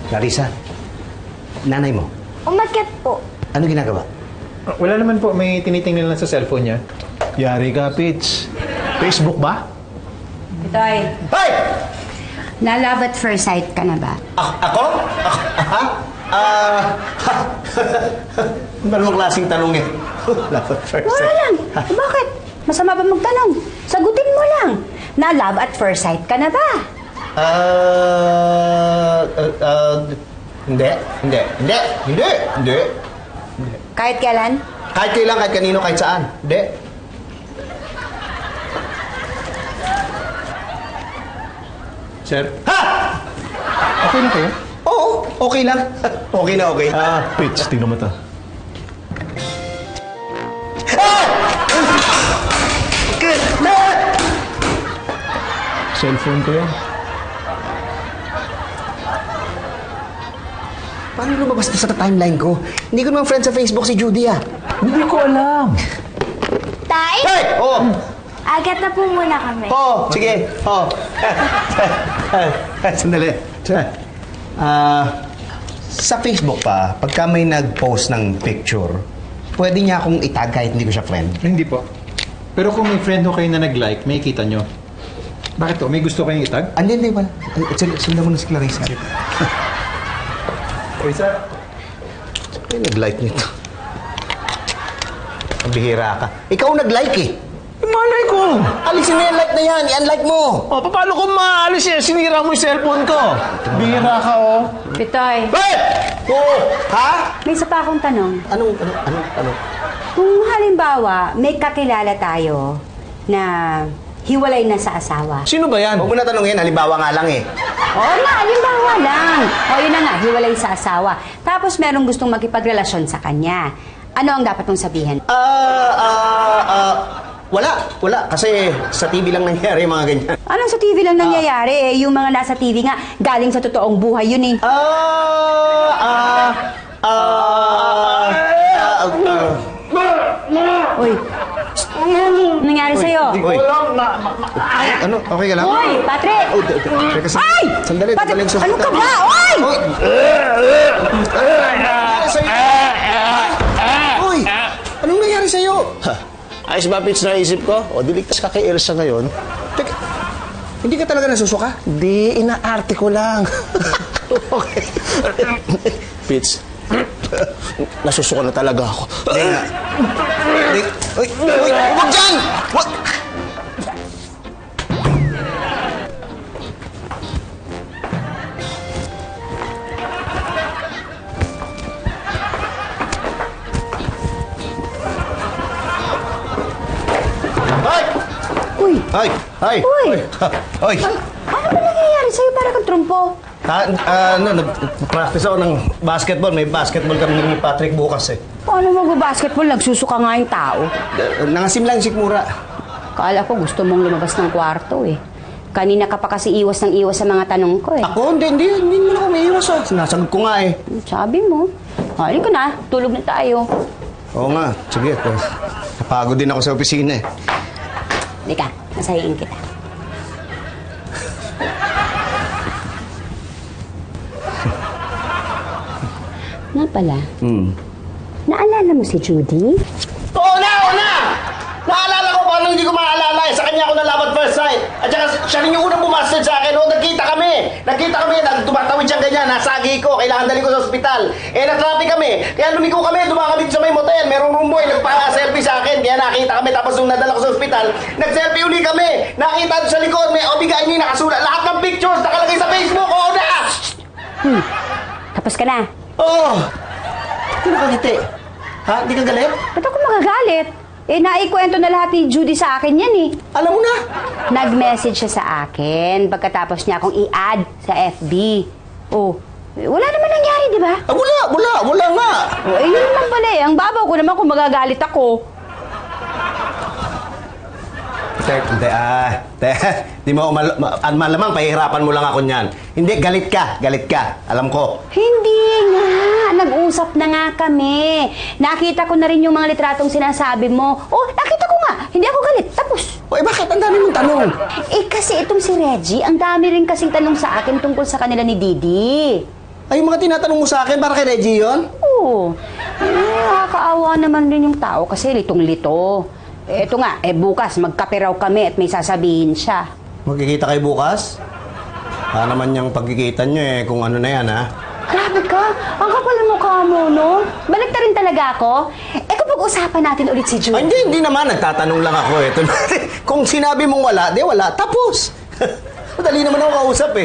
Larissa, nanay mo, Umakyat po. ano ginagawa? Wala naman po, may tinitingnan lang sa cellphone niya. Yari ka, Pitch. Facebook ba? Itoy, Hoy! na-love at first sight ka na ba? Ako? Ha? Anong klaseng tanong eh? Love at first Wala sight. lang. Bakit? Masama ba magtanong? Sagutin mo lang. Na-love at first sight ka na ba? Hindi. Kahit kailan? Kahit kailan, kahit kanino, kahit saan. Hindi. Sir? Ha! Okay na kayo? Oo, okay lang. Okay na, okay. Pitch, tingnan mo to. Cellphone ko yan. Paano lumabas to sa timeline ko? Hindi ko naman friend sa Facebook si Judy ah. Hindi ko alam. Tay? Hey! Oo! Agat na po muna kami. Oo, sige. Oo. Sandali. Sa Facebook pa, pagka may nag-post ng picture, pwede niya akong itag kahit hindi ko siya friend. Hindi po. Pero kung may friend ho kayo na nag-like, may kita nyo. Bakit to? May gusto kayong itag? Hindi, wala. Sundan mo na si Clarissa. Uy, sir. Ay, nag-like nito. Ang bihira ka. Ikaw nag-like eh. Malay ko! Alisin mo yung like na yan. I-unlike mo. O, paano ko maalis eh? Sinira mo yung cellphone ko. Bihira ka, oh. Pitoy, Bakit? Oo. Ha? may isa pa akong tanong. Anong? Kung halimbawa, may kakilala tayo na hiwalay na sa asawa. Sino ba yan? Huwag mo na tanongin. Halimbawa nga lang eh. Oo na, halimbawa lang. O yun na nga, hiwalay sa asawa. Tapos merong gustong makipagrelasyon sa kanya. Ano ang dapat mong sabihin? Wala. Kasi sa TV lang nangyari yung mga ganyan. Anong sa TV lang nangyayari? Yung mga nasa TV nga, galing sa totoong buhay yun eh. Uy, anong nangyari sa'yo? Uy. Ano? Okay ka lang? Uy, Patrick! Teka, Ay! sandali. Patrick, Sandali. ano ka ba? Uy! Uy! Anong nangyari sa'yo? Ayos ba, Pitch, naisip ko? O, diligtas ka kay Elsa ngayon. Teka, hindi ka talaga nasusuka? Di, inaarte ko lang. Okay. Pitch, nasusuka na talaga ako. Hindi nga. Uy! Huwag dyan! Huwag! Uy! Ay! Uy! Ay! Ano ba nangyayari sa'yo? Para kang trumpo. Nag-practice ako ng basketball. May basketball kami ni Patrick bukas eh. Paano mag-basketball? Nagsusuka nga yung tao. Nangasim lang si Sikmura. Kala ko gusto mong lumabas ng kwarto eh. Kanina ka pa kasi iwas ng iwas sa mga tanong ko eh. Ako? Hindi naman ako may iwas ah. Sinasagot ko nga eh. Sabi mo. Halika na, tulog na tayo. Oo nga. Sige. Napagod din ako sa opisina eh. Halika, masahiin kita. Nga pala, naalala mo si Judy? Oo na! Naalala ko paano hindi ko maalala eh. Sa kanya ako nalabat first sight. At saka siya rin yung unang bumastid sa akin. Nagkita kami, tumatawid siyang ganyan. Nasagi ko, kailangan dali ko sa ospital. Na-traffic kami. Kaya lumiko kami, dumakabit sa may motel. Merong room boy, nagpa-selfie sa akin. Kaya nakita kami, tapos nung nadala ko sa ospital, nag-selfie uli kami. Nakita doon sa likod, may obigaan niyo nakasulat. Lahat ng pictures nakalagay sa Facebook. Oo na! Tapos ka na. Oo! Hindi nakangiti. Ha? Hindi ka galit? Ba't ako magagalit? Naikwento na lahat ni Judy sa akin yan eh. Alam mo na. Nag-message siya sa akin pagkatapos niya akong i-add sa FB. Oh, wala naman nangyari, di ba? Wala nga. Yun naman pala eh. Ang babaw ko naman kung magagalit ako. Di mo, malamang pahihirapan mo lang ako niyan. Hindi, galit ka. Alam ko. Hindi nga. Nag-usap na nga kami. Nakita ko na rin yung mga litratong sinasabi mo. Oh, nakita ko nga. Hindi ako galit. Tapos. Uy, bakit? Ang dami mong tanong. Kasi itong si Reggie, ang dami rin kasing tanong sa akin tungkol sa kanila ni Didi. Ay, yung mga tinatanong mo sa akin, para kay Reggie yun? Oo. Nakakaawa naman rin yung tao kasi litong-lito. Eto nga, bukas magkape raw kami at may sasabihin siya. Magkikita kayo bukas? Naman yung pagkikita nyo kung ano na yan, ha? Grabe ka! Ang kapal ng mukha mo, no? Balik na rin talaga ako. Kapag usapan natin ulit si Jude. Ay, hindi naman. Nagtatanong lang ako. Kung sinabi mong wala, di wala. Tapos. Madali naman ako kausap